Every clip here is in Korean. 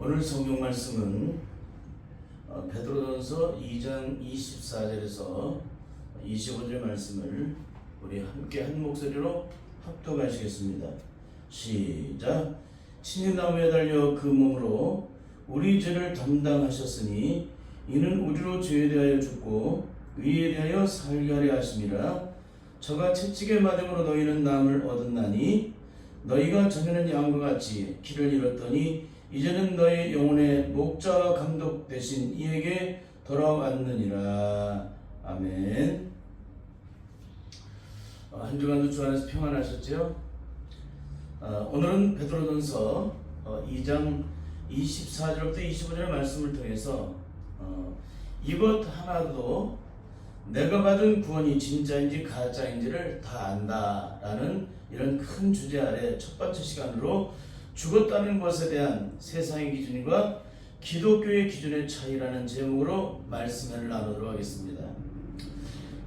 오늘 성경 말씀은 베드로전서 2장 24절에서 25절 말씀을 우리 함께 한 목소리로 합독하시겠습니다. 시작. 친히 나무에 달려 그 몸으로 우리 죄를 담당하셨으니 이는 우리로 죄에 대하여 죽고 의에 대하여 살게 하려 하심이라. 저가 채찍에 맞음으로 너희는 나음을 얻었나니 너희가 전에는 양과 같이 길을 잃었더니 이제는 너희 영혼의 목자와 감독 되신 이에게 돌아왔느니라. 아멘. 한 주간도 주 안에서 평안하셨죠? 오늘은 베드로전서 2장 24절부터 25절의 말씀을 통해서 이것 하나도 내가 받은 구원이 진짜인지 가짜인지를 다 안다라는 이런 큰 주제 아래 첫 번째 시간으로 죽었다는 것에 대한 세상의 기준과 기독교의 기준의 차이라는 제목으로 말씀을 나누도록 하겠습니다.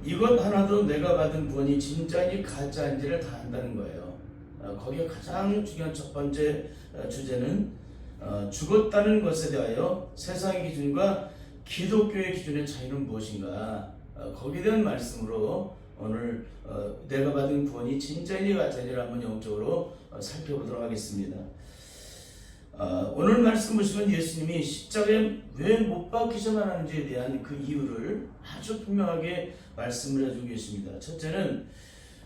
이것 하나도 내가 받은 구원이 진짜인지 가짜인지를 다 안다는 거예요. 거기에 가장 중요한 첫 번째 주제는 죽었다는 것에 대하여 세상의 기준과 기독교의 기준의 차이는 무엇인가, 거기에 대한 말씀으로 오늘 내가 받은 구원이 진짜인지 가짜인지를 한번 영적으로 살펴보도록 하겠습니다. 오늘 말씀 보시면 예수님이 십자가에 왜 못 박히셔만 하는지에 대한 그 이유를 아주 분명하게 말씀을 해주고 계십니다. 첫째는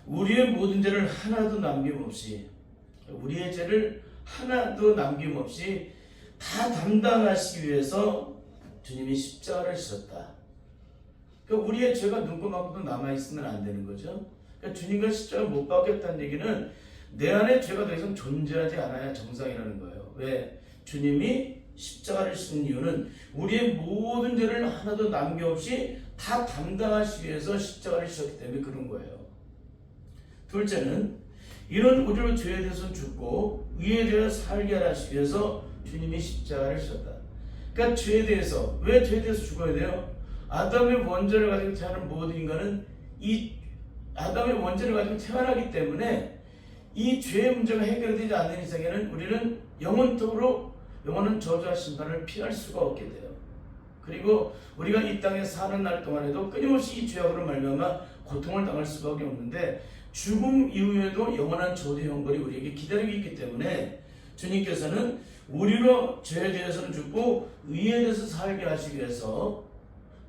우리의 모든 죄를 하나도 남김없이, 우리의 죄를 하나도 남김없이 다 담당하시기 위해서 주님이 십자가를 지셨다. 그러니까 우리의 죄가 눈곱만큼도 남아있으면 안 되는 거죠. 그러니까 주님과 십자가를 못 박혔다는 얘기는 내 안에 죄가 더 이상 존재하지 않아야 정상이라는 거예요. 왜? 주님이 십자가를 지신 이유는 우리의 모든 죄를 하나도 남김없이 다 담당하시기 위해서 십자가를 지셨기 때문에 그런 거예요. 둘째는 이런 우리로 죄에 대해서 죽고 의에 대해 살게 하시기 위해서 주님이 십자가를 지셨다. 그러니까 죄에 대해서, 왜 죄에 대해서 죽어야 돼요? 아담의 원죄를 가지고 태어난 모든 인간은 이 아담의 원죄를 가지고 태어나기 때문에 이 죄의 문제가 해결되지 않는 이상에는 우리는 영원한 저주와 심판을 피할 수가 없게 돼요. 그리고 우리가 이 땅에 사는 날 동안에도 끊임없이 이 죄악으로 말미암아 고통을 당할 수밖에 없는데 죽음 이후에도 영원한 저주의 형벌이 우리에게 기다리고 있기 때문에 주님께서는 우리로 죄에 대해서는 죽고 의에 대해서 살게 하시기 위해서,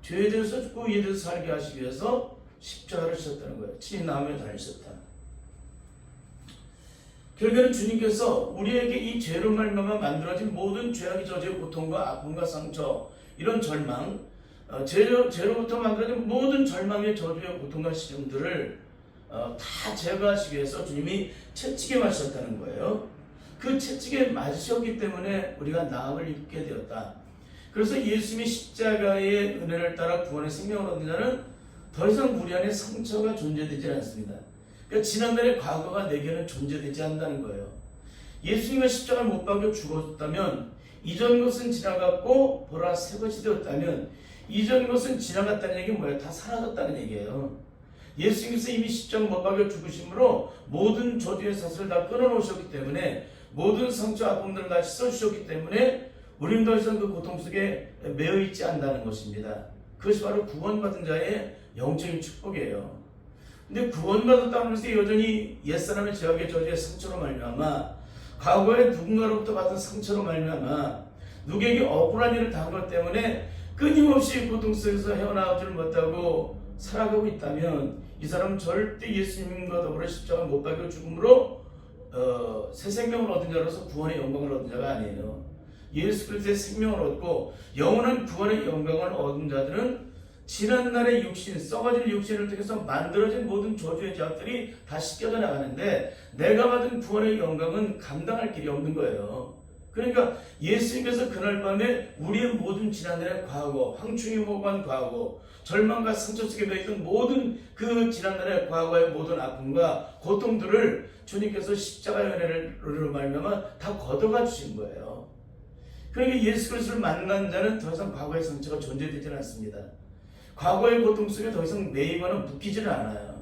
죄에 대해서 죽고 의에 대해서 살게 하시기 위해서 십자가를 지셨다는 거예요. 친히 나무에 달리셨다. 결국에는 주님께서 우리에게 이 죄로 말미암아 만들어진 모든 죄악의 저주의 고통과 아픔과 상처, 이런 절망, 죄로부터 만들어진 모든 절망의 저주의 고통과 시름들을 다 제거하시기 위해서 주님이 채찍에 맞으셨다는 거예요. 그 채찍에 맞으셨기 때문에 우리가 나음을 입게 되었다. 그래서 예수님이 십자가의 은혜를 따라 구원의 생명을 얻는 자는 더 이상 우리 안에 상처가 존재되지 않습니다. 그러니까 지난날의 과거가 내게는 존재되지 않는다는 거예요. 예수님의 십자가를 못 박혀 죽었다면 이전 것은 지나갔고 보라 새 것이 되었다면, 이전 것은 지나갔다는 얘기는 뭐예요? 다 사라졌다는 얘기예요. 예수님께서 이미 십자가 못 박혀 죽으심으로 모든 저주의 사슬을 다 끊어놓으셨기 때문에, 모든 상처 아픔들을 다 씻어주셨기 때문에 우리는 더 이상 그 고통 속에 매여 있지 않는다는 것입니다. 그것이 바로 구원받은 자의 영적인 축복이에요. 근데 구원받았다는 것이 여전히 옛사람의 죄악의 저주의 상처로 말미암아, 과거에 누군가로부터 받은 상처로 말미암아 누구에게 억울한 일을 당한 것 때문에 끊임없이 고통 속에서 헤어나오지를 못하고 살아가고 있다면 이 사람은 절대 예수님과 더불어 십자가 못 박혀 죽음으로 새 생명을 얻은 자로서 구원의 영광을 얻은 자가 아니에요. 예수 그리스도의 생명을 얻고 영원한 구원의 영광을 얻은 자들은 지난날의 육신, 썩어질 육신을 통해서 만들어진 모든 저주의 죄악들이 다 씻겨져 나가는데, 내가 받은 구원의 영광은 감당할 길이 없는 거예요. 그러니까 예수님께서 그날 밤에 우리의 모든 지난날의 과거, 황충이 호흡한 과거, 절망과 상처 속에 매있던 모든 그 지난날의 과거의 모든 아픔과 고통들을 주님께서 십자가의 은혜로 말미암아 다 걷어가 주신 거예요. 그러니까 예수 그리스도를 만난 자는 더 이상 과거의 상처가 존재되지 않습니다. 과거의 고통 속에 더 이상 매이거나 묶이지는 않아요.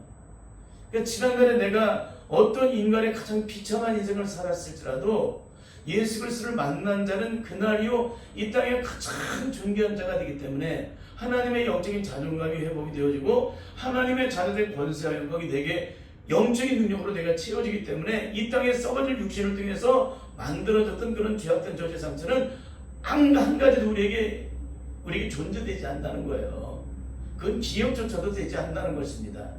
그러니까 지난날에 내가 어떤 인간의 가장 비참한 인생을 살았을지라도 예수 그리스도를 만난 자는 그날이요 이 땅에 가장 존귀한 자가 되기 때문에 하나님의 영적인 자존감이 회복이 되어지고 하나님의 자녀된 권세와 영광이 내게 영적인 능력으로 내가 채워지기 때문에 이 땅에 썩어질 육신을 통해서 만들어졌던 그런 죄악된 저주의 상처는 한 가지도 우리에게 존재되지 않는다는 거예요. 그건 기억조차도 되지 않는다는 것입니다.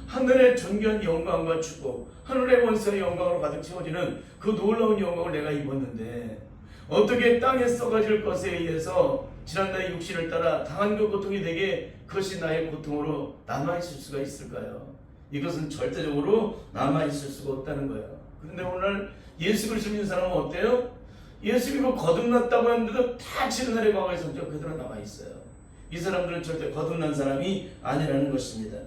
하늘의 존귀한 영광과 축복, 하늘의 권세의 영광으로 가득 채워지는 그 놀라운 영광을 내가 입었는데 어떻게 땅에 썩어질 것에 의해서 지난날의 육신을 따라 당한 그 고통이 내게 그것이 나의 고통으로 남아있을 수가 있을까요? 이것은 절대적으로 남아있을 수가 없다는 거예요. 그런데 오늘 예수 그리스도 믿는 사람은 어때요? 예수 믿고 거듭났다고 하는데도 다 지난날의 과거의 성격 그대로 남아있어요. 이 사람들은 절대 거듭난 사람이 아니라는 것입니다.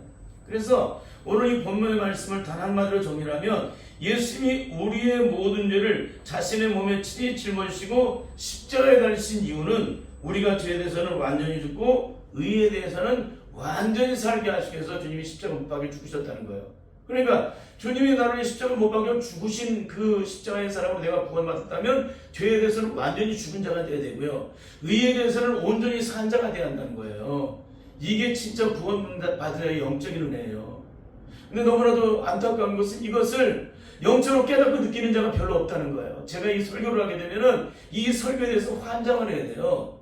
그래서 오늘 이 본문의 말씀을 단 한마디로 정리하면 예수님이 우리의 모든 죄를 자신의 몸에 친히 짊어지시고 십자가에 달리신 이유는 우리가 죄에 대해서는 완전히 죽고 의에 대해서는 완전히 살게 하시기 위해서 주님이 십자가 못 박혀 죽으셨다는 거예요. 그러니까 주님이 나를 십자가 못 박혀 죽으신 그 십자가의 사람으로 내가 구원받았다면 죄에 대해서는 완전히 죽은 자가 되어야 되고요. 의에 대해서는 온전히 산 자가 되어야 한다는 거예요. 이게 진짜 구원받으려의 영적인 은혜예요. 근데 너무나도 안타까운 것은 이것을 영적으로 깨닫고 느끼는 자가 별로 없다는 거예요. 제가 이 설교를 하게 되면은 이 설교에 대해서 환장을 해야 돼요.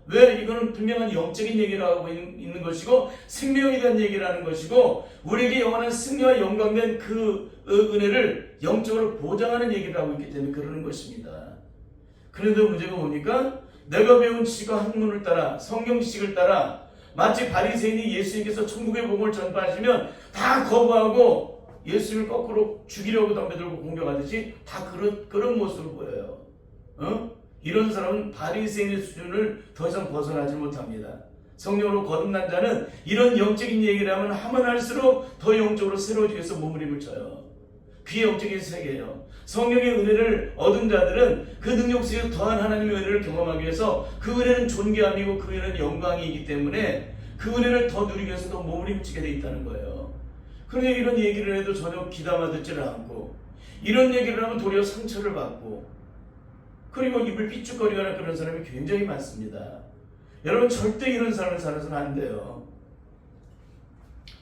왜? 이거는 분명한 영적인 얘기를 하고 있는 것이고 생명에 대한 얘기를 하는 것이고 우리에게 영원한 승리와 영광된 그 은혜를 영적으로 보장하는 얘기를 하고 있기 때문에 그러는 것입니다. 그런데 문제가 뭡니까? 내가 배운 지식과 학문을 따라 성경 지식을 따라 마치 바리새인이 예수님께서 천국의 복음을 전파하시면 다 거부하고 예수님을 거꾸로 죽이려고 덤벼 들고 공격하듯이 다 그런 모습을 보여요. 이런 사람은 바리새인의 수준을 더 이상 벗어나지 못합니다. 성령으로 거듭난 자는 이런 영적인 얘기를 하면 할수록 더 영적으로 새로워지기 위해서 몸부림을 쳐요. 그게 영적인 세계예요. 성령의 은혜를 얻은 자들은 그 능력 속에서 더한 하나님의 은혜를 경험하기 위해서 그 은혜는 존귀함이고 그 은혜는 영광이기 때문에 그 은혜를 더 누리기 위해서 더 몸부림치게 되어 있다는 거예요. 그런데 이런 얘기를 해도 전혀 귀담아 듣지를 않고 이런 얘기를 하면 도리어 상처를 받고 그리고 입을 삐죽거리거나 그런 사람이 굉장히 많습니다. 여러분 절대 이런 삶을 살아서는 안 돼요.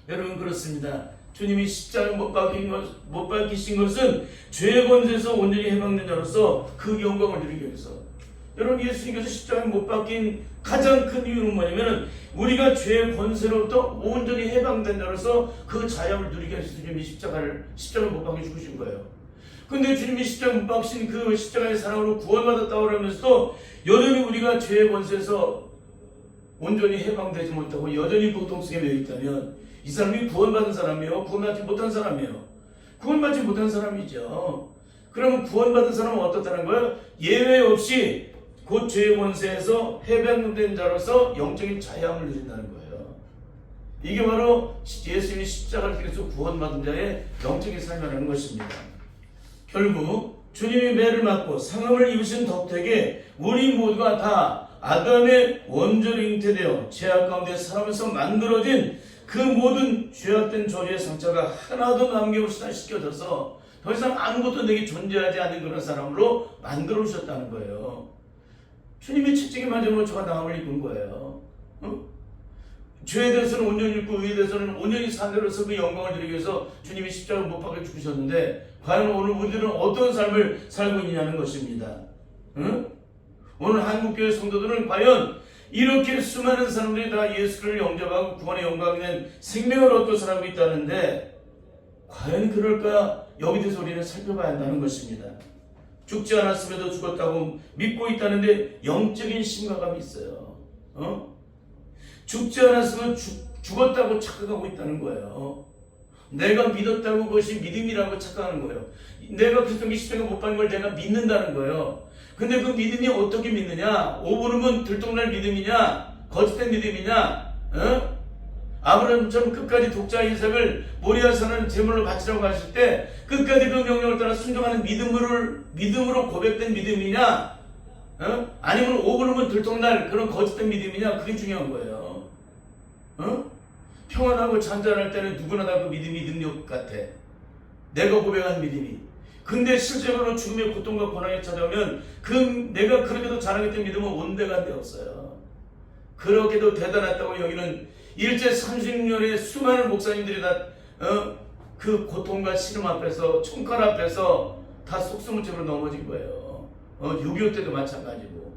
여러분 그렇습니다. 주님이 십자가에 못 박히신 것은 죄의 권세에서 온전히 해방된 자로서 그 영광을 누리기 위해서. 여러분 예수님께서 십자가에 못 박힌 가장 큰 이유는 뭐냐면 우리가 죄의 권세로부터 온전히 해방된 자로서 그 자유를 누리기 위해서 주님이 십자가에 못 박혀 죽으신 거예요. 근데 주님이 십자가에 못 박히신 그 십자가의 사랑으로 구원받았다고 하면서도 여전히 우리가 죄의 권세에서 온전히 해방되지 못하고 여전히 고통 속에 매여 있다면 이 사람이 구원받은 사람이요? 구원받지 못한 사람이요? 구원받지 못한 사람이죠. 그러면 구원받은 사람은 어떻다는 거예요? 예외 없이 곧 죄의 권세에서 해방된 자로서 영적인 자유함을 누린다는 거예요. 이게 바로 예수님이 십자가를 통해서 구원받은 자의 영적인 삶이라는 것입니다. 결국 주님이 매를 맞고 상함을 입으신 덕택에 우리 모두가 다 아담의 원죄로 잉태되어 죄악 가운데 살아면서 만들어진 그 모든 죄악된 저주의 상처가 하나도 남김없이 다 씻겨져서 더 이상 아무것도 내게 존재하지 않는 그런 사람으로 만들어 주셨다는 거예요. 주님이 채찍에 맞으면 저가 나음을 입은 거예요. 죄에 대해서는 온전히 입고 의에 대해서는 온전히 산대로서 그 영광을 드리기 위해서 주님이 십자가를 못 박혀 죽으셨는데 과연 오늘 우리들은 어떤 삶을 살고 있냐는 것입니다. 오늘 한국교회 성도들은 과연 이렇게 수많은 사람들이 다 예수를 영접하고 구원의 영광이 된 생명을 얻고 살아가고 있다는데 과연 그럴까? 여기 대해서 우리는 살펴봐야 한다는 것입니다. 죽지 않았음에도 죽었다고 믿고 있다는데 영적인 심각함이 있어요. 죽지 않았으면 죽었다고 착각하고 있다는 거예요. 내가 믿었다고 그것이 믿음이라고 착각하는 거예요. 내가 그리스도의 십자가 못 박은 걸 내가 믿는다는 거예요. 근데 그 믿음이 어떻게 믿느냐? 오부름은 들통날 믿음이냐? 거짓된 믿음이냐? 아브라함처럼 끝까지 독자 이삭을 모리아 산을 제물로 바치라고 하실 때 끝까지 그 명령을 따라 순종하는 믿음으로 고백된 믿음이냐? 아니면 오부름은 들통날 그런 거짓된 믿음이냐? 그게 중요한 거예요. 평안하고 잔잔할 때는 누구나 다 그 믿음이 능력 같아. 내가 고백한 믿음이. 근데 실제로는 죽음의 고통과 고난이 찾아오면 내가 그렇게도 자랑했던 믿음은 온데가 되었어요. 그렇게도 대단했다고 여기는 일제 30년의 수많은 목사님들이 다 그 고통과 시름 앞에서 총칼 앞에서 다 속수무책으로 넘어진 거예요. 6.25 때도 마찬가지고.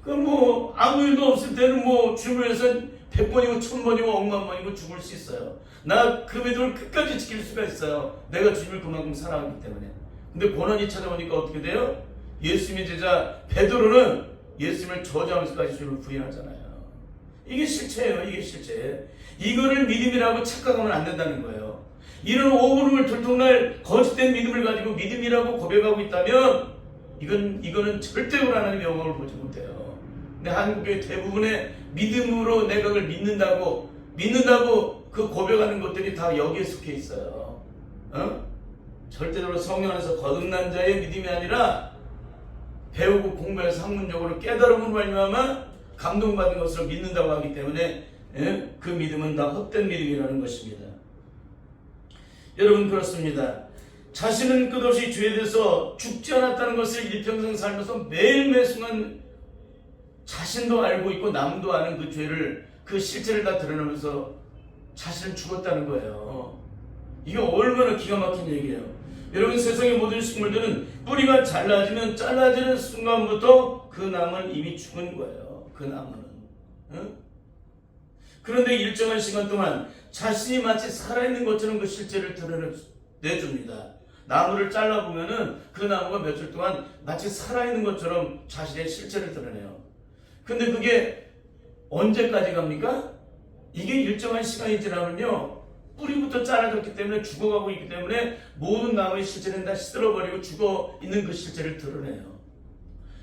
그럼 뭐 아무 일도 없을 때는 뭐 주변에서 100번이고 1000번이고 억만 번이고 죽을 수 있어요. 나 그 믿음을 끝까지 지킬 수가 있어요. 내가 주님을 그만큼 사랑하기 때문에. 근데 고난이 찾아오니까 어떻게 돼요? 예수님의 제자 베드로는 예수님을 저주하면서까지 주님을 부인하잖아요. 이게 실체예요. 이게 실체. 이거를 믿음이라고 착각하면 안 된다는 거예요. 이런 오분음을 들통날 거짓된 믿음을 가지고 믿음이라고 고백하고 있다면 이거는 절대로 하나님의 영광을 보지 못해요. 근데 한국의 대부분의 믿음으로 내각을 믿는다고 그 고백하는 것들이 다 여기에 속해 있어요. 절대로 성령 안에서 거듭난 자의 믿음이 아니라 배우고 공부해서 학문적으로 깨달음으로 말미암아 감동받은 것을 믿는다고 하기 때문에 그 믿음은 다 헛된 믿음이라는 것입니다. 여러분 그렇습니다. 자신은 끝없이 죄에 대해서 죽지 않았다는 것을 일평생 살면서 매일매 순간 자신도 알고 있고 남도 아는 그 죄를 그 실체를 다 드러내면서 자신은 죽었다는 거예요. 이게 얼마나 기가 막힌 얘기예요. 여러분 세상의 모든 식물들은 뿌리가 잘라지는 순간부터 그 나무는 이미 죽은 거예요. 그 나무는. 그런데 일정한 시간 동안 자신이 마치 살아있는 것처럼 그 실체를 드러내줍니다. 나무를 잘라보면은 그 나무가 며칠 동안 마치 살아있는 것처럼 자신의 실체를 드러내요. 근데 그게 언제까지 갑니까? 이게 일정한 시간이 지나면요 뿌리부터 잘라졌기 때문에 죽어가고 있기 때문에 모든 나무의 실체는 다 시들어버리고 죽어있는 그 실체를 드러내요.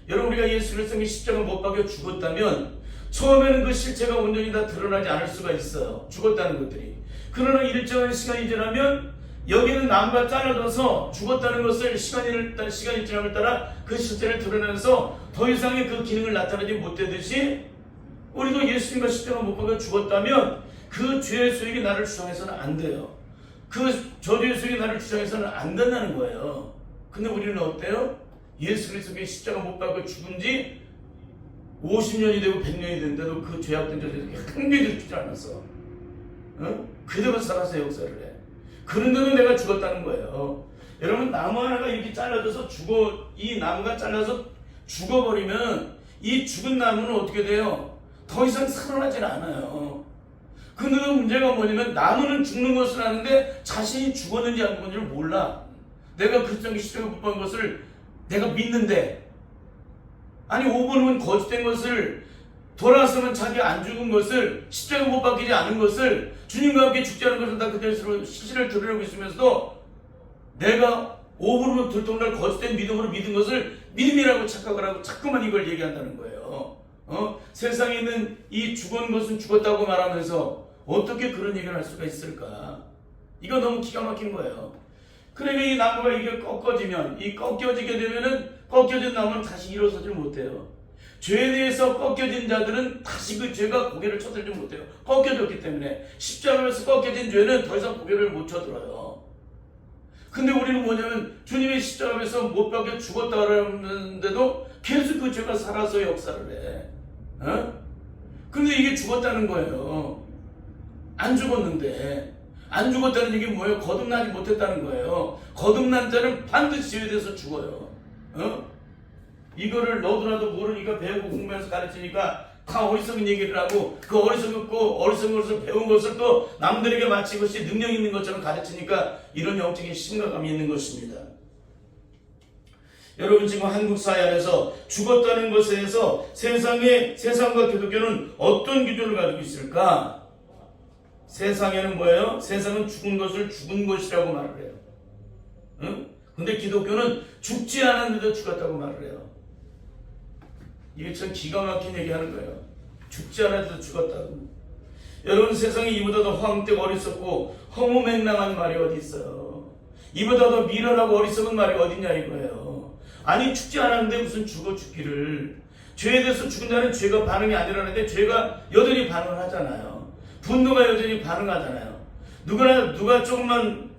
여러분 우리가 예수 그리스도의 십자가 못 박혀 죽었다면 처음에는 그 실체가 온전히 다 드러나지 않을 수가 있어요. 죽었다는 것들이. 그러나 일정한 시간이 지나면 여기는 나무가 잘라져서 죽었다는 것을 시간이 지남을 따라 그 실체를 드러내면서 더 이상의 그 기능을 나타내지 못되듯이 우리도 예수님과 십자가 못 박혀 죽었다면 그 죄의 소욕이 나를 주장해서는 안 돼요. 그 저주의 소욕이 나를 주장해서는 안 된다는 거예요. 근데 우리는 어때요? 예수 그리스도의 십자가 못 박혀 죽은 지 50년이 되고 100년이 됐는데도 그 죄악된 자들이 한 개도 죽지 않았어. 그대로 살아서 역사를 해. 그런데도 내가 죽었다는 거예요. 여러분 나무 하나가 이렇게 잘라져서 이 나무가 잘라서 죽어버리면 이 죽은 나무는 어떻게 돼요? 더 이상 살아나질 않아요. 근데 문제가 뭐냐면 나무는 죽는 것을 아는데 자신이 죽었는지 안 죽었는지를 몰라. 내가 그리스도의 십자가 못 박은 것을 내가 믿는데 아니 5번은 거짓된 것을 돌아서면 자기가 안 죽은 것을 십자가 못 박히지 않은 것을 주님과 함께 죽지 않은 것을 다 그대로 실체를 드러내고 있으면서도 내가 5번으로 들통날 거짓된 믿음으로 믿은 것을 믿음이라고 착각을 하고 자꾸만 이걸 얘기한다는 거예요. 세상에 있는 이 죽은 것은 죽었다고 말하면서 어떻게 그런 얘기를 할 수가 있을까? 이거 너무 기가 막힌 거예요. 그러니까 이 나무가 이게 꺾여지게 되면은 꺾여진 나무는 다시 일어서질 못해요. 죄에 대해서 꺾여진 자들은 다시 그 죄가 고개를 쳐들지 못해요. 꺾여졌기 때문에 십자가에서 꺾여진 죄는 더 이상 고개를 못 쳐들어요. 근데 우리는 뭐냐면 주님의 십자가에서 못 박혀 죽었다 그러는데도 계속 그 죄가 살아서 역사를 해. 근데 이게 죽었다는 거예요. 안 죽었는데. 안 죽었다는 얘기 뭐예요? 거듭나지 못했다는 거예요. 거듭난 자는 반드시 죄에 대해서 죽어요. 이거를 너도나도 모르니까 배우고 공부해서 가르치니까 다 어리석은 얘기를 하고 그 어리석은 것을 배운 것을 또 남들에게 마치 이것이 능력 있는 것처럼 가르치니까 이런 영적인 심각함이 있는 것입니다. 여러분 지금 한국 사회 안에서 죽었다는 것에 대해서 세상과 기독교는 어떤 기준을 가지고 있을까? 세상에는 뭐예요? 세상은 죽은 것을 죽은 것이라고 말을 해요. 근데 기독교는 죽지 않았는데도 죽었다고 말을 해요. 이게 참 기가 막힌 얘기하는 거예요. 죽지 않았는데도 죽었다고. 여러분 세상에 이보다 더 황홀되고 어리석고 허무맹랑한 말이 어디 있어요? 이보다 더 미련하고 어리석은 말이 어디냐 이거예요. 아니 죽지 않았는데 무슨 죽기를. 죄에 대해서 죽은 자는 죄가 반응이 안 일어나는데 죄가 여전히 반응을 하잖아요. 분노가 여전히 반응하잖아요. 누가 조금만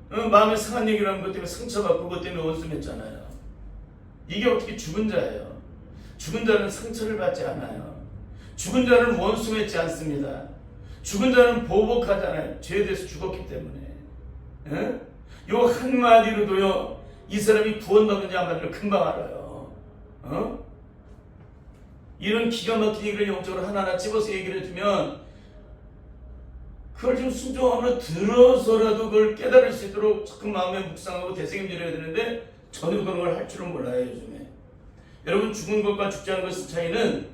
마음에 상한 얘기를 한 것 때문에 상처받고 그것 때문에 원수 맺잖아요. 이게 어떻게 죽은 자예요? 죽은 자는 상처를 받지 않아요. 죽은 자는 원수 맺지 않습니다. 죽은 자는 보복하잖아요. 죄에 대해서 죽었기 때문에. 요 한마디로도요, 이 사람이 구원받는지 안 받는지 금방 알아요. 이런 기가 막힌 얘기를 영적으로 하나하나 집어서 얘기를 해주면 그걸 좀 순종함으로 들어서라도 그걸 깨달을 수 있도록 자꾸 마음에 묵상하고 되새김질해야 되는데 전혀 그런 걸 할 줄은 몰라요, 요즘에. 여러분, 죽은 것과 죽지 않은 것의 차이는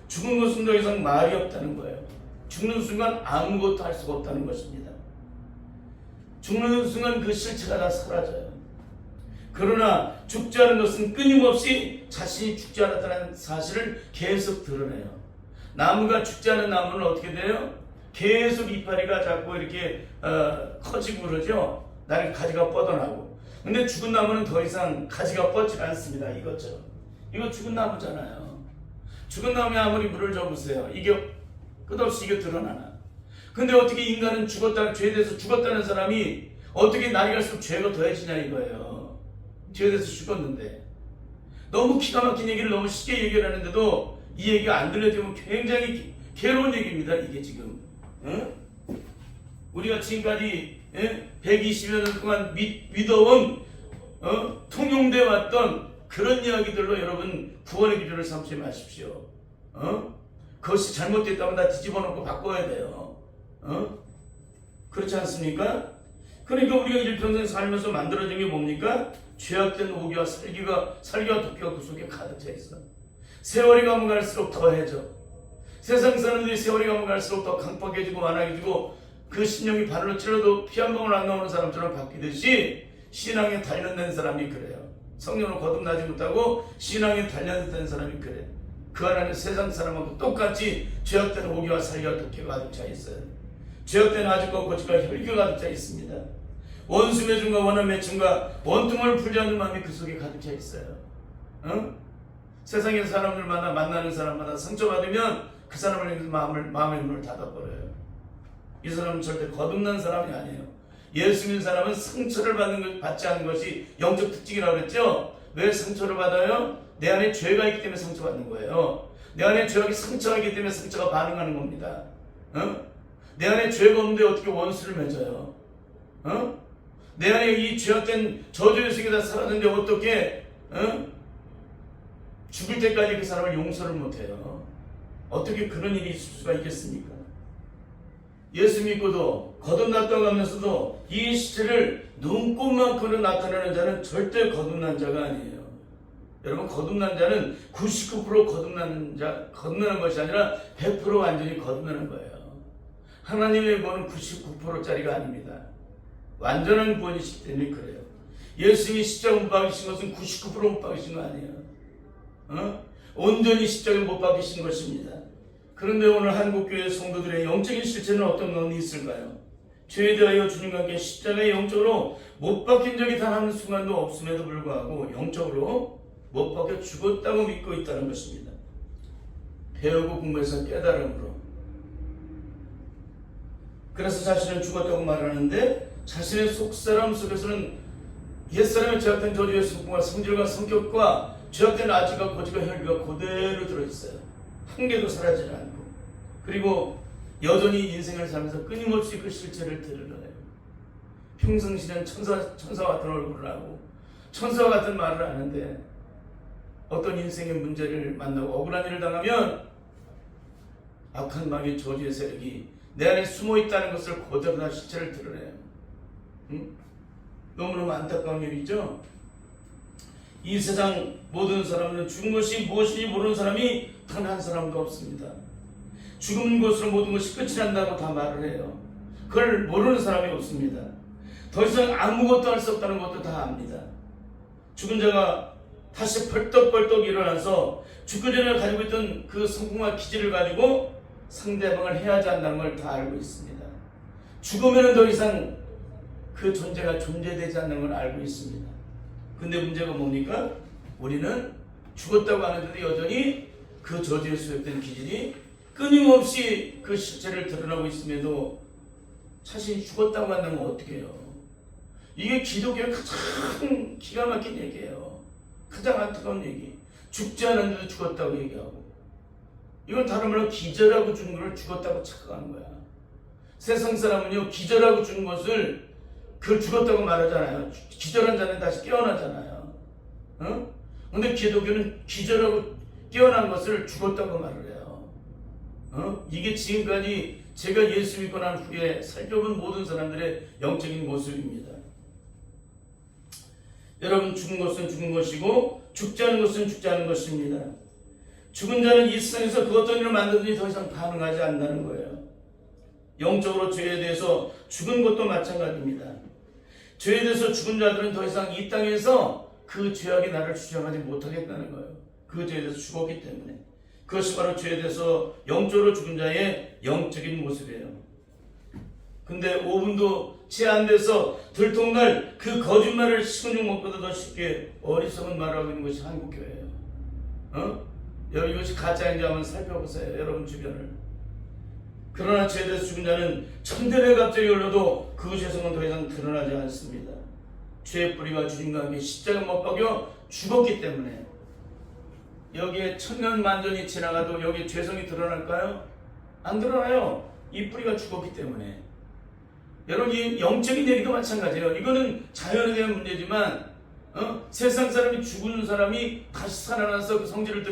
죽은 것은 더 이상 말이 없다는 거예요. 죽는 순간 아무것도 할 수가 없다는 것입니다. 죽는 순간 그 실체가 다 사라져요. 그러나 죽지 않은 것은 끊임없이 자신이 죽지 않았다는 사실을 계속 드러내요. 나무가 죽지 않은 나무는 어떻게 돼요? 계속 이파리가 자꾸 이렇게 커지고 그러죠. 나를 가지가 뻗어나고. 근데 죽은 나무는 더 이상 가지가 뻗지 않습니다. 이것처럼. 이거 죽은 나무잖아요. 죽은 나무에 아무리 물을 줘보세요. 이게 끝없이 이게 드러나나. 근데 어떻게 인간은 죄에 대해서 죽었다는 사람이 어떻게 날이 갈수록 죄가 더해지냐 이거예요. 죄에 대해서 죽었는데. 너무 기가 막힌 얘기를 너무 쉽게 얘기를 하는데도 이 얘기가 안 들려지면 굉장히 괴로운 얘기입니다. 이게 지금. 우리가 지금까지 120여 년 동안 믿어온 통용되어 왔던 그런 이야기들로 여러분 구원의 기준을 삼지 마십시오. 그것이 잘못됐다면 다 뒤집어놓고 바꿔야 돼요. 그렇지 않습니까? 그러니까 우리가 일평생 살면서 만들어진 게 뭡니까? 죄악된 오기와 살기와 도피가 그 속에 가득 차 있어. 세월이 가면 갈수록 더해져. 세상 사람들이 세월이 가면 갈수록 더 강팍해지고 완악해지고 그 신령이 발로 찔러도 피 한 방울 안 나오는 사람처럼 바뀌듯이 신앙에 단련된 사람이 그래요. 성령으로 거듭나지 못하고 신앙에 단련된 사람이 그래. 그 안에는 세상 사람하고 똑같이 죄악된 오기와 살기와 도피가 가득 차 있어요. 죄악된 아직과 고집과 혈기가 가득 차 있습니다. 원수 매중과 원한 매춘과 원통을 풀지 않는 마음이 그 속에 가득 차 있어요. 세상의 사람들 만나는 사람마다 상처받으면 그 사람을 향해서 마음의 문을 닫아버려요. 이 사람은 절대 거듭난 사람이 아니에요. 예수 믿는 사람은 상처를 받지 않는 것이 영적 특징이라고 그랬죠. 왜 상처를 받아요? 내 안에 죄가 있기 때문에 상처받는 거예요. 내 안에 죄악이 상처가 있기 때문에 상처가 반응하는 겁니다. 내 안에 죄가 없는데 어떻게 원수를 맺어요? 내 안에 이 죄악된 저주의 세계가 살았는데 어떻게 죽을 때까지 그 사람을 용서를 못해요? 어떻게 그런 일이 있을 수가 있겠습니까? 예수 믿고도 거듭났다고 하면서도 이 시체를 눈꼽만큼은 나타내는 자는 절대 거듭난 자가 아니에요. 여러분, 거듭난 자는 99% 거듭나는 것이 아니라 100% 완전히 거듭나는 거예요. 하나님의 구원은 99%짜리가 아닙니다. 완전한 구원이시기 때문에 그래요. 예수님이 십자가 못 박으신 것은 99% 못 박으신 거 아니에요. 온전히 십자가를 못 박으신 것입니다. 그런데 오늘 한국교회 성도들의 영적인 실체는 어떤 건 있을까요? 죄에 대하여 주님과 함께 십자가에 영적으로 못 박힌 적이 단 한 순간도 없음에도 불구하고 영적으로 못 박혀 죽었다고 믿고 있다는 것입니다. 배우고 공부해서 깨달음으로. 그래서 자신은 죽었다고 말하는데 자신의 속사람 속에서는 옛사람의 죄악된 저주의 성품과 성질과 성격과 죄악된 아지가 고지가 혈기가 그대로 들어있어요. 한 개도 사라지지 않고. 그리고 여전히 인생을 살면서 끊임없이 그 실체를 드러내요. 평상시는 천사와 같은 얼굴을 하고 천사와 같은 말을 하는데 어떤 인생의 문제를 만나고 억울한 일을 당하면 악한 마귀의 저주의 세력이 내 안에 숨어있다는 것을 그대로 다 실체를 드러내요. 너무너무 안타까운 일이죠. 이 세상 모든 사람은 죽은 것이 무엇인지 모르는 사람이 단 한 사람도 없습니다. 죽은 것으로 모든 것이 끝이 난다고 다 말을 해요. 그걸 모르는 사람이 없습니다. 더 이상 아무것도 할 수 없다는 것도 다 압니다. 죽은 자가 다시 벌떡벌떡 일어나서 죽기 전에 가지고 있던 그 성공과 기질을 가지고 상대방을 해하지 않는다는 걸 다 알고 있습니다. 죽으면 더 이상 그 존재가 존재되지 않는 걸 알고 있습니다. 근데 문제가 뭡니까? 우리는 죽었다고 하는데도 여전히 그 저주에 수용된 기질이 끊임없이 그 실체를 드러나고 있음에도 자신이 죽었다고 한다면 어떻게 해요? 이게 기독교의 가장 기가 막힌 얘기예요. 가장 안타까운 얘기. 죽지 않았는데도 죽었다고 얘기하고, 이건 다른 말로 기절하고 죽은 것을 죽었다고 착각하는 거야. 세상 사람은요, 기절하고 죽은 것을 그걸 죽었다고 말하잖아요. 기절한 자는 다시 깨어나잖아요. 근데 기독교는 기절하고 깨어난 것을 죽었다고 말을 해요. 이게 지금까지 제가 예수 믿고 난 후에 살펴본 모든 사람들의 영적인 모습입니다. 여러분, 죽은 것은 죽은 것이고 죽지 않은 것은 죽지 않은 것입니다. 죽은 자는 이 세상에서 그 어떤 일을 만들든지 더 이상 가능하지 않다는 거예요. 영적으로 죄에 대해서 죽은 것도 마찬가지입니다. 죄에 대해서 죽은 자들은 더 이상 이 땅에서 그 죄악의 나를 주장하지 못하겠다는 거예요. 그 죄에 대해서 죽었기 때문에. 그것이 바로 죄에 대해서 영적으로 죽은 자의 영적인 모습이에요. 근데 5분도 채 안 돼서 들통날 그 거짓말을 식은죽 먹보다 더 쉽게 어리석은 말하고 있는 것이 한국교회예요. 여러분, 이것이 가짜인지 한번 살펴보세요. 여러분 주변을. 그러나 죄에 대해서 죽은 자는 천대를 갑자기 흘러도 그 죄성은 더 이상 드러나지 않습니다. 죄의 뿌리가 주님과 함께 십자가 못 박여 죽었기 때문에. 여기에 천년 만전이 지나가도 여기에 죄성이 드러날까요? 안 드러나요. 이 뿌리가 죽었기 때문에. 여러분, 이 영적인 얘기도 마찬가지예요. 이거는 자연에 대한 문제지만 세상 사람이 죽은 사람이 다시 살아나서 그 성질을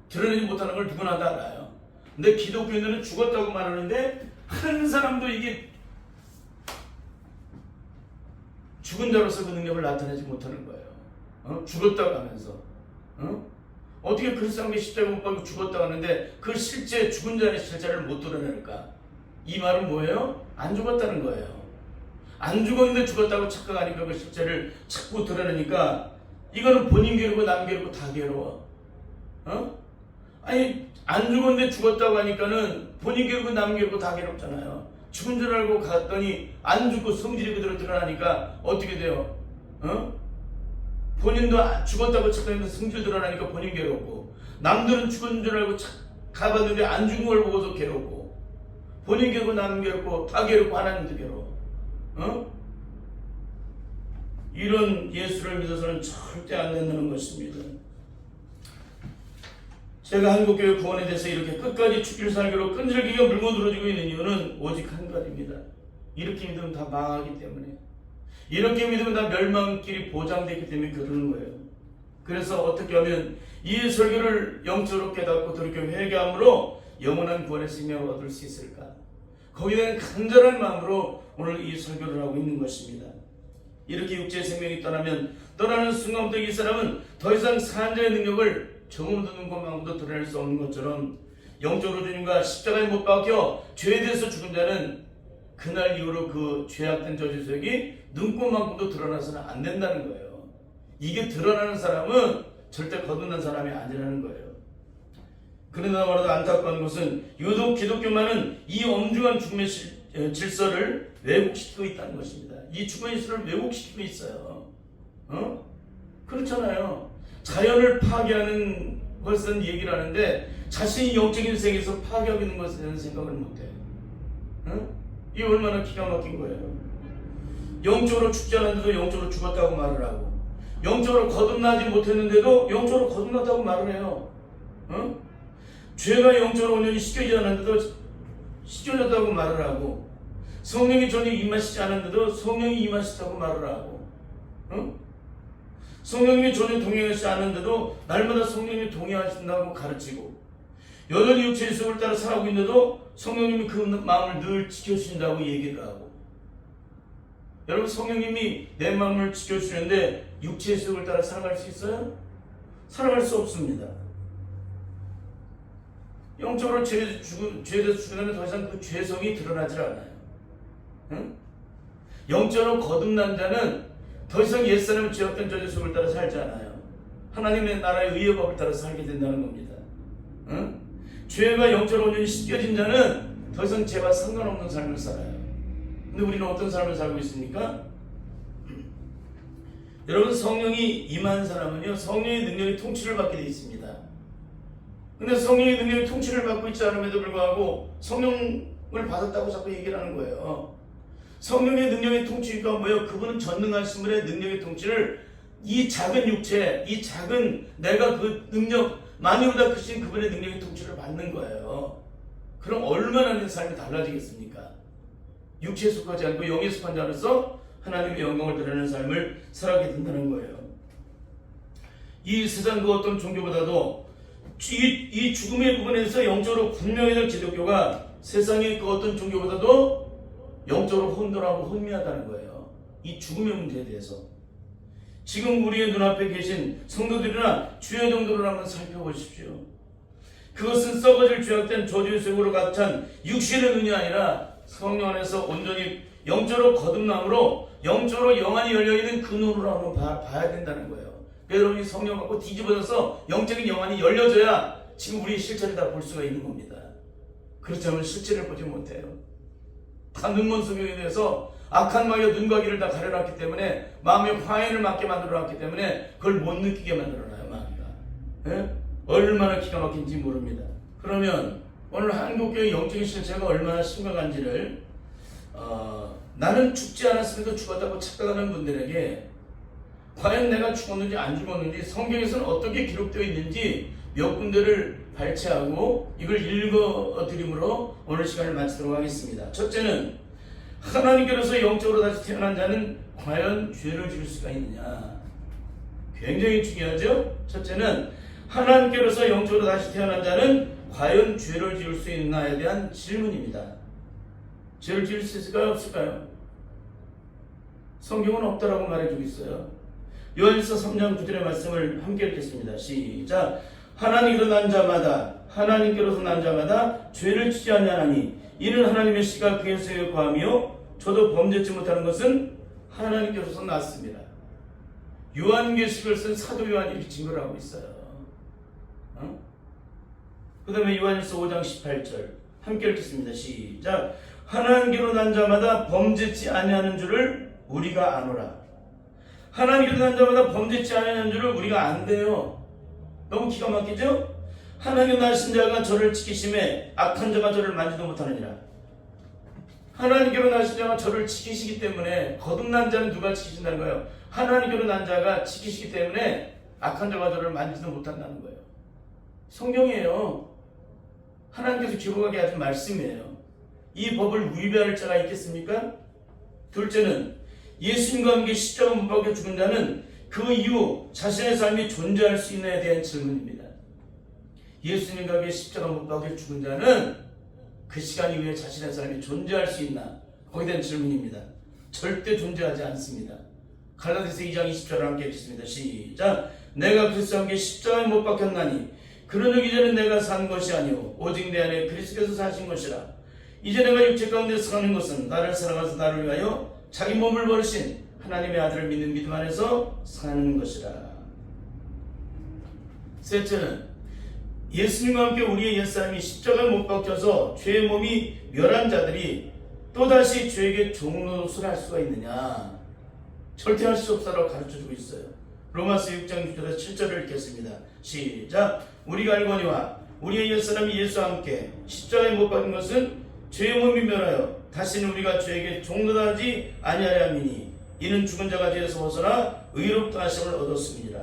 드러내지 못하는 걸 누구나 다 알아요. 근데 기독교인들은 죽었다고 말하는데 한 사람도 이게 죽은 자로서 그 능력을 나타내지 못하는 거예요. 죽었다고 하면서 어떻게 그리스도의 십자가 못 박고 죽었다고 하는데 그 실제 죽은 자의 실체를 못 드러낼까? 이 말은 뭐예요? 안 죽었다는 거예요. 안 죽었는데 죽었다고 착각하니까 그 실체를 자꾸 드러내니까 이거는 본인 괴롭고 남 괴롭고 다 괴로워. 아니, 안 죽었는데 죽었다고 하니까는 본인 괴롭고 남 괴롭고 다 괴롭잖아요. 죽은 줄 알고 갔더니 안 죽고 성질이 그대로 드러나니까 어떻게 돼요? 본인도 죽었다고 착각했는데 성질 드러나니까 본인 괴롭고, 남들은 죽은 줄 알고 가봤는데 안 죽은 걸 보고서 괴롭고, 본인 괴롭고 남 괴롭고 다 괴롭고 하나님도 괴로워. 이런 예수를 믿어서는 절대 안 된다는 것입니다. 제가 한국교회 구원에 대해서 이렇게 끝까지 죽길 살기로 끈질기게 물고 늘어지고 있는 이유는 오직 한 가지입니다. 이렇게 믿으면 다 망하기 때문에, 이렇게 믿으면 다 멸망길이 보장되기 때문에 그러는 거예요. 그래서 어떻게 하면 이 설교를 영적으로 깨닫고 돌이켜 회개함으로 영원한 구원의 생명을 얻을 수 있을까? 거기에 대한 간절한 마음으로 오늘 이 설교를 하고 있는 것입니다. 이렇게 육체의 생명이 떠나는 순간부터 이 사람은 더 이상 산자의 능력을 정으로도 눈꽃만으로도 드러낼 수 없는 것처럼 영적으로 주님과 십자가에 못 박혀 죄에 대해서 죽은 자는 그날 이후로 그 죄악된 저주색이 눈꽃만큼도 드러나서는 안 된다는 거예요. 이게 드러나는 사람은 절대 거듭난 사람이 아니라는 거예요. 그러나 말하도 안타까운 것은 유독 기독교만은 이 엄중한 죽음의 질서를 왜곡시키고 있다는 것입니다. 이 죽음의 질서를 왜곡시키고 있어요. 그렇잖아요. 자연을 파괴하는 것은 얘기를 하는데 자신이 영적인 세계에서 파괴하고 있는 것에 대한 생각을 못해요. 이게 얼마나 기가 막힌 거예요. 영적으로 죽지 않았는데도 영적으로 죽었다고 말을 하고, 영적으로 거듭나지 못했는데도 영적으로 거듭났다고 말을 해요. 죄가 영적으로 온전히 씻겨지지 않았는데도 씻겨졌다고 말을 하고, 성령이 전혀 임하시지 않았는데도 성령이 임하시다고 말을 하고, 성령님이 전혀 동행하시지 않았는데도 날마다 성령님이 동행하신다고 가르치고, 여전히 육체의 속을 따라 살아가고 있는데도 성령님이 그 마음을 늘 지켜주신다고 얘기를 하고, 여러분, 성령님이 내 마음을 지켜주시는데 육체의 속을 따라 살아갈 수 있어요? 살아갈 수 없습니다. 영적으로 죄에 대해서 죽으면 더 이상 그 죄성이 드러나질 않아요. 영적으로 거듭난 자는 더 이상 옛사람의 죄악된 저주 속을 따라 살지 않아요. 하나님의 나라의 의의 법을 따라 살게 된다는 겁니다. 죄가 영적으로 온전히 씻겨진 자는 더 이상 죄와 상관없는 삶을 살아요. 근데 우리는 어떤 삶을 살고 있습니까? 여러분, 성령이 임한 사람은요, 성령의 능력이 통치를 받게 되어 있습니다. 근데 성령의 능력이 통치를 받고 있지 않음에도 불구하고 성령을 받았다고 자꾸 얘기를 하는 거예요. 성령의 능력의 통치가 뭐예요? 그분은 전능하신 분의 능력의 통치를 이 작은 육체, 이 작은 내가 그 능력, 만유보다 크신 그분의 능력의 통치를 받는 거예요. 그럼 얼마나 내 삶이 달라지겠습니까? 육체에 속하지 않고 영에 속한 자로서 하나님의 영광을 드러내는 삶을 살아가게 된다는 거예요. 이 세상 그 어떤 종교보다도 이 죽음의 부분에서 영적으로 분명해진 기독교가 세상의 그 어떤 종교보다도 영적으로 혼돈하고 혼미하다는 거예요. 이 죽음의 문제에 대해서. 지금 우리의 눈앞에 계신 성도들이나 주의 정도를 한번 살펴보십시오. 그것은 썩어질 죄악된 저주의 속으로 가득 찬 육신의 눈이 아니라 성령 안에서 온전히 영적으로 거듭남으로 영적으로 영안이 열려있는 그 눈으로 한번 봐야 된다는 거예요. 여러분이 성령 갖고 뒤집어져서 영적인 영안이 열려져야 지금 우리의 실체를 다 볼 수가 있는 겁니다. 그렇지 않으면 실체를 보지 못해요. 다 눈먼 성경에 대해서 악한 마귀가 눈과 귀를 다 가려놨기 때문에 마음의 화인을 맞게 만들어놨기 때문에 그걸 못 느끼게 만들어놔요. 마귀가. 예? 얼마나 기가 막힌지 모릅니다. 그러면 오늘 한국교회 영적인 실체가 얼마나 심각한지를 나는 죽지 않았음에도 죽었다고 착각하는 분들에게 과연 내가 죽었는지 안 죽었는지 성경에서는 어떻게 기록되어 있는지 몇 군데를 발췌하고 이걸 읽어드림으로 오늘 시간을 마치도록 하겠습니다. 첫째는 하나님께로서 영적으로 다시 태어난 자는 과연 죄를 지을 수가 있느냐. 굉장히 중요하죠. 첫째는 하나님께로서 영적으로 다시 태어난 자는 과연 죄를 지을 수 있나에 대한 질문입니다. 죄를 지을 수 있을까요? 없을까요? 성경은 없다라고 말해주고 있어요. 요한일서 3장 9절의 말씀을 함께 읽겠습니다. 시작. 하나님께로서 난 자마다 죄를 짓지 아니하나니 이는 하나님의 씨가 그의 속에 거하며 저도 범죄치 못하는 것은 하나님께로서 났습니다. 요한계시록을 쓴 사도 요한이 이렇게 증거를 하고 있어요. 그 다음에 요한일서 5장 18절 함께 읽겠습니다. 시작. 하나님께로 난 자마다 범죄치 아니하는 줄을 우리가 아노라. 하나님께로 난 자마다 범죄치 아니하는 줄을 우리가 안돼요. 너무 기가 막히죠? 하나님 나신 자가 저를 지키심에 악한 자가 저를 만지도 못하느니라. 하나님께로 나신 자가 저를 지키시기 때문에 거듭난 자는 누가 지키신다는 거예요? 하나님께로 난 자가 지키시기 때문에 악한 자가 저를 만지도 못한다는 거예요. 성경이에요. 하나님께서 기록하게 하신 말씀이에요. 이 법을 위배할 자가 있겠습니까? 둘째는 예수님과 함께 십자가 못 박혀 죽은 자는 그 이후 자신의 삶이 존재할 수 있느냐에 대한 질문입니다. 예수님과 함께 십자가 못 박혀 죽은 자는 그 시간 이후에 자신의 삶이 존재할 수 있나? 거기에 대한 질문입니다. 절대 존재하지 않습니다. 갈라디아서 2장 20절을 함께 읽겠습니다. 시작. 내가 그리스도와 함께 십자가에 못 박혔나니 그러는 이제는 내가 산 것이 아니오 오직 내 안에 그리스도께서 사신 것이라. 이제 내가 육체 가운데 사는 것은 나를 사랑하사 나를 위하여 자기 몸을 버리신 하나님의 아들을 믿는 믿음 안에서 사는 것이라. 셋째는 예수님과 함께 우리의 옛사람이 십자가에 못 박혀서 죄의 몸이 멸한 자들이 또다시 죄에게 종노릇을 할 수가 있느냐. 절대 할 수 없다라고 가르쳐주고 있어요. 로마서 6장 6절에서 7절을 읽겠습니다. 시작. 우리가 알거니와 우리의 옛사람이 예수와 함께 십자가에 못 박힌 것은 죄의 몸이 멸하여 다시는 우리가 죄에게 종노릇하지 아니하려 함이니 이는 죽은 자가 죄에서 벗어나 의롭다 하심을 얻었음이니라.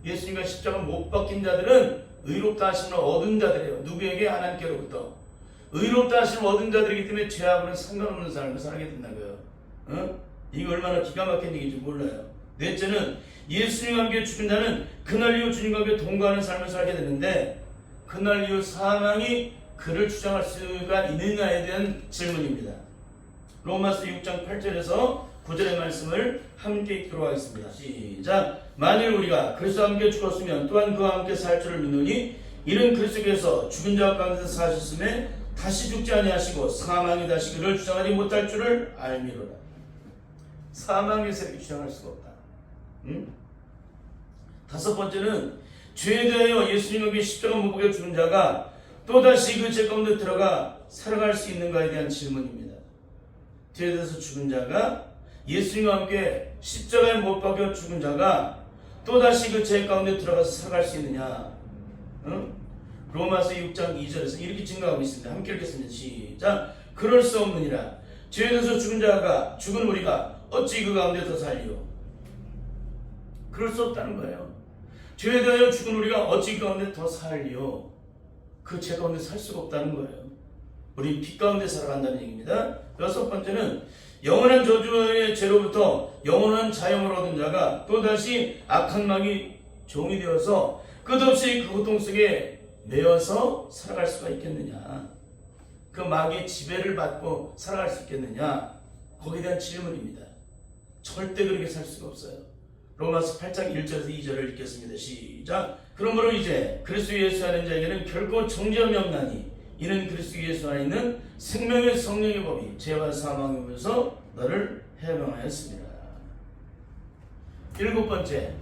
예수님과 십자가 못 박힌 자들은 의롭다 하심을 얻은 자들이에요. 누구에게? 하나님께로부터. 의롭다 하심을 얻은 자들이기 때문에 죄하고는 상관없는 삶을 살게 된다고요. 이게 얼마나 기가 막힌 얘기인지 몰라요. 넷째는 예수님과 함께 죽은 자는 그날 이후 주님과 함께 동거하는 삶을 살게 되는데 그날 이후 사망이 그를 주장할 수가 있느냐에 대한 질문입니다. 로마서 6장 8절에서 9절의 말씀을 함께 읽도록 하겠습니다. 시작. 만일 우리가 그리스도와 함께 죽었으면 또한 그와 함께 살 줄을 믿노니 이는 그리스도께서 죽은 자 가운데서 사셨음에 다시 죽지 아니하시고 사망이 다시 그를 주장하지 못할 줄을 알미로라. 사망에서 이렇게 주장할 수가 없다. 다섯 번째는 죄에 대하여 예수님에게 십자가 못 박혀 죽은 자가 또다시 그 죄 가운데 들어가 살아갈 수 있는가에 대한 질문입니다. 죄에 대해서 죽은 자가 예수님과 함께 십자가에 못 박혀 죽은 자가 또다시 그 죄 가운데 들어가서 살아갈 수 있느냐. 로마서 6장 2절에서 이렇게 증가하고 있습니다. 함께 읽겠습니다. 시작. 그럴 수 없느니라. 죄에 대해서 죽은 자가 죽은 우리가 어찌 그 가운데 더 살리요? 그럴 수 없다는 거예요. 죄에 대하여 죽은 우리가 어찌 그 가운데 더 살리요? 그 죄 가운데 살 수가 없다는 거예요. 우리 빛 가운데 살아간다는 얘기입니다. 여섯 번째는 영원한 저주의 죄로부터 영원한 자영을 얻은 자가 또다시 악한 마귀 종이 되어서 끝없이 그 고통 속에 매여서 살아갈 수가 있겠느냐? 그 마귀의 지배를 받고 살아갈 수 있겠느냐? 거기에 대한 질문입니다. 절대 그렇게 살 수가 없어요. 로마서 8장 1절에서 2절을 읽겠습니다. 시작. 그러므로 이제 그리스도 예수 안에 있는 자에게는 결코 정죄함이 없나니 이는 그리스도 예수 안에 있는 생명의 성령의 법이 죄와 사망을 위해서 너를 해방하였습니다. 일곱 번째,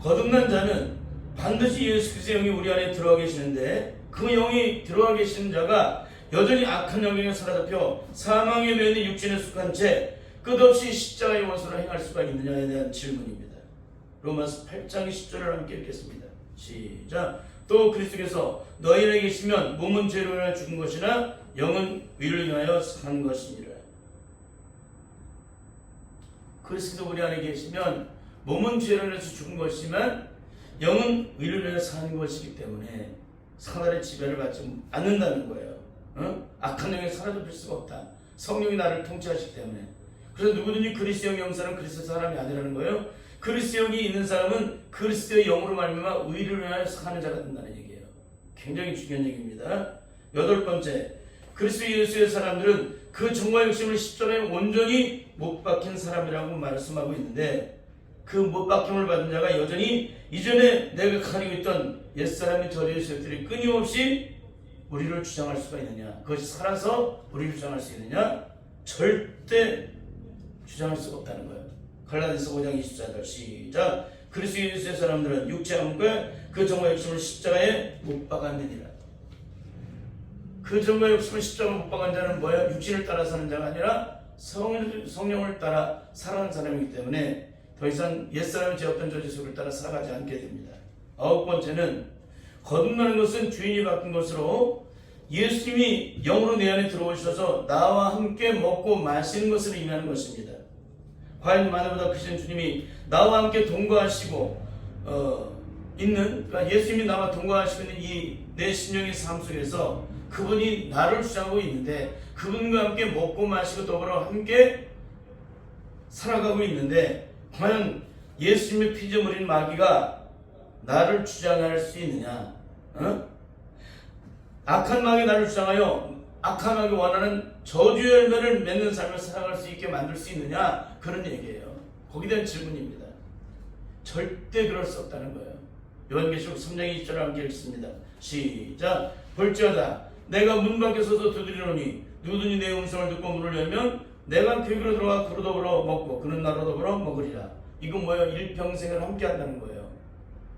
거듭난 자는 반드시 예수 그리스도의 영이 우리 안에 들어와 계시는데 그 영이 들어와 계시는 자가 여전히 악한 영향에 사로잡혀 사망에 매이는 육신에 속한 채 끝없이 십자가의 원수를 행할 수가 있느냐에 대한 질문입니다. 로마서 8장 10절을 함께 읽겠습니다. 시작. 또 그리스도께서 너희 안에 계시면 몸은 죄로 인하여 죽은 것이나 영은 의를 인하여 산 것이니라. 그리스도 우리 안에 계시면 몸은 죄로 인해서 죽은 것이지만 영은 의를 인하여 사는 것이기 때문에 사단의 지배를 받지 않는다는 거예요. 악한 영에 사로잡힐 수가 없다. 성령이 나를 통치하시기 때문에. 그래서 누구든지 그리스도의 영사는 그리스도 사람이 아니라는 거예요. 그리스도의 영이 있는 사람은 그리스도의 영으로 말미암아 의를 위하여 사는 자가 된다는 얘기예요. 굉장히 중요한 얘기입니다. 여덟 번째, 그리스도 예수의 사람들은 그 정과 욕심을 십자가에 온전히 못 박힌 사람이라고 말씀하고 있는데 그 못 박힘을 받은 자가 여전히 이전에 내가 가지고 있던 옛사람이 저리의 세력들이 끊임없이 우리를 주장할 수가 있느냐? 그것이 살아서 우리를 주장할 수 있느냐? 절대 주장할 수가 없다는 거예요. 갈라디아서 5장 24절 시작. 그리스도 예수의 사람들은 육체 암과 그 정과 욕심을 십자가에 못 박았느니라. 그 정과 욕심을 십자가에 못 박은 자는 뭐야? 육신을 따라 사는 자가 아니라 성령을 따라 살아가는 사람이기 때문에 더 이상 옛사람의 죄 없던 저지 속을 따라 살아가지 않게 됩니다. 아홉 번째는 거듭나는 것은 주인이 바뀐 것으로 예수님이 영으로 내 안에 들어오셔서 나와 함께 먹고 마시는 것을 의미하는 것입니다. 과연 만화보다 크신 주님이 나와 함께 동거하시고 있는, 그러니까 예수님이 나와 동거하시고 있는 이 내 심령의 삶 속에서 그분이 나를 주장하고 있는데 그분과 함께 먹고 마시고 더불어 함께 살아가고 있는데 과연 예수님의 피조물인 마귀가 나를 주장할 수 있느냐? 악한 마귀가 나를 주장하여 악한 마귀가 원하는 저주의 열매를 맺는 삶을 살아갈 수 있게 만들 수 있느냐? 그런 얘기예요. 거기에 대한 질문입니다. 절대 그럴 수 없다는 거예요. 요한계시록 3장 20절을 함께 읽습니다. 시작. 볼지어다 내가 문 밖에 서서 두드리노니 누구든지 내 음성을 듣고 문을 열면 내가 그에게로 들어가 그로 더불어 먹고 그는 나로 더불어 먹으리라. 이건 뭐예요? 일평생을 함께 한다는 거예요.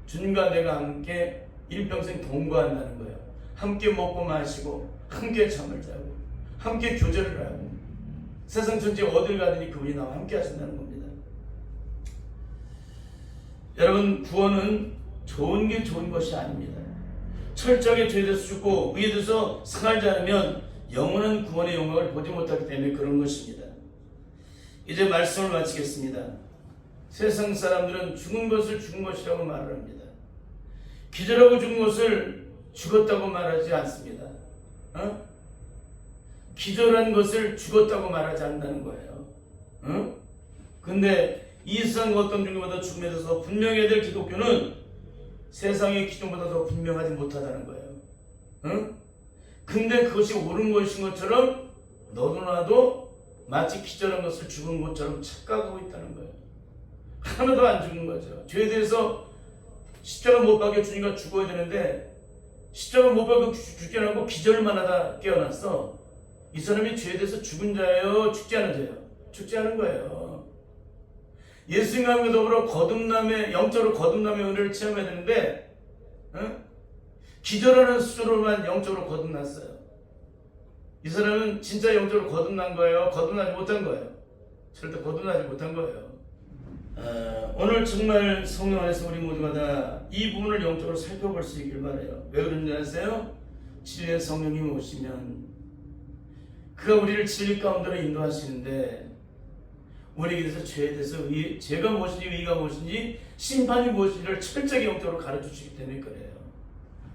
주님과 내가 함께 일평생 동거한다는 거예요. 함께 먹고 마시고 함께 잠을 자고 함께 교제를 하고 세상 전체 어딜 가든지 그분이 나와 함께 하신다는 겁니다. 여러분, 구원은 좋은 게 좋은 것이 아닙니다. 철저하게 죄에 대해서 죽고 의에 대해서 상하지 않으면 영원한 구원의 영광을 보지 못하기 때문에 그런 것입니다. 이제 말씀을 마치겠습니다. 세상 사람들은 죽은 것을 죽은 것이라고 말을 합니다. 기절하고 죽은 것을 죽었다고 말하지 않습니다. 기절한 것을 죽었다고 말하지 않는다는 거예요. 근데 이 세상 어떤 종교보다 죽음에 대해서 분명해야 될 기독교는 세상의 기준보다 더 분명하지 못하다는 거예요. 근데 그것이 옳은 것인 것처럼 너도 나도 마치 기절한 것을 죽은 것처럼 착각하고 있다는 거예요. 하나도 안 죽은 거죠. 죄에 대해서 십자가 못 박혀 주니까 죽어야 되는데 십자가 못 박혀 죽지 않고 기절만 하다 깨어났어. 이 사람이 죄에 대해서 죽은 자예요? 죽지 않은 자예요? 죽지 않은 거예요. 예수님과 함께 더불어 거듭남의, 영적으로 거듭남의 은혜를 체험해야 되는데 기절하는 수준으로만 영적으로 거듭났어요. 이 사람은 진짜 영적으로 거듭난 거예요? 거듭나지 못한 거예요? 절대 거듭나지 못한 거예요. 오늘 정말 성령 안에서 우리 모두가 다 이 부분을 영적으로 살펴볼 수 있길 바라요. 왜 그런지 아세요? 진리의 성령님이 오시면 그가 우리를 진리 가운데로 인도하시는데 우리에게 대해서 죄에 대해서 죄가 무엇인지 의가 무엇인지 심판이 무엇인지를 철저하게 영적으로 가르쳐주시기 때문에 그래요.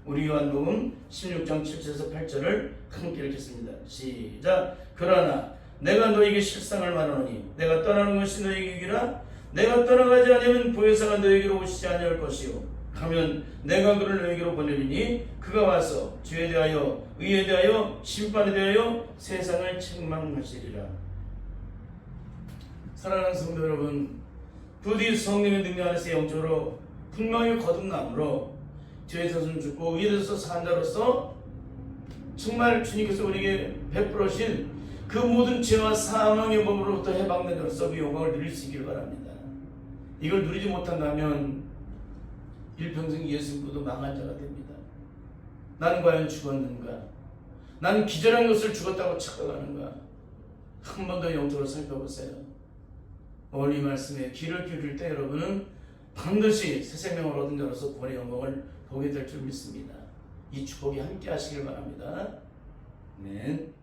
우리 요한복음 16장 7절에서 8절을 함께 읽겠습니다. 시작. 그러나 내가 너에게 실상을 말하노니 내가 떠나는 것이 너에게 이기라. 내가 떠나가지 아니하면 보혜사가 너에게로 오시지 아니할 것이요 가면 내가 그를 너에게로 보내리니 그가 와서 죄에 대하여 의에 대하여 심판에 대하여 세상을 책망하시리라. 사랑하는 성도 여러분, 부디 성령의 능력 안에서 영적으로 분명히 거듭남으로 죄에 대해서는 죽고 의에 대해서 산자로서 정말 주님께서 우리에게 베풀으신 그 모든 죄와 사망의 법으로부터 해방된 자로서 그 영광을 누릴 수 있기를 바랍니다. 이걸 누리지 못한다면 일평생 예수 믿고도 망한 자가 됩니다. 나는 과연 죽었는가? 나는 기절한 것을 죽었다고 착각하는가? 한 번 더 영적으로 살펴보세요. 오늘 이 말씀에 귀를 기울일 때 여러분은 반드시 새 생명을 얻은 자로서 구원의 영광을 보게 될 줄 믿습니다. 이 축복이 함께 하시길 바랍니다. 아멘.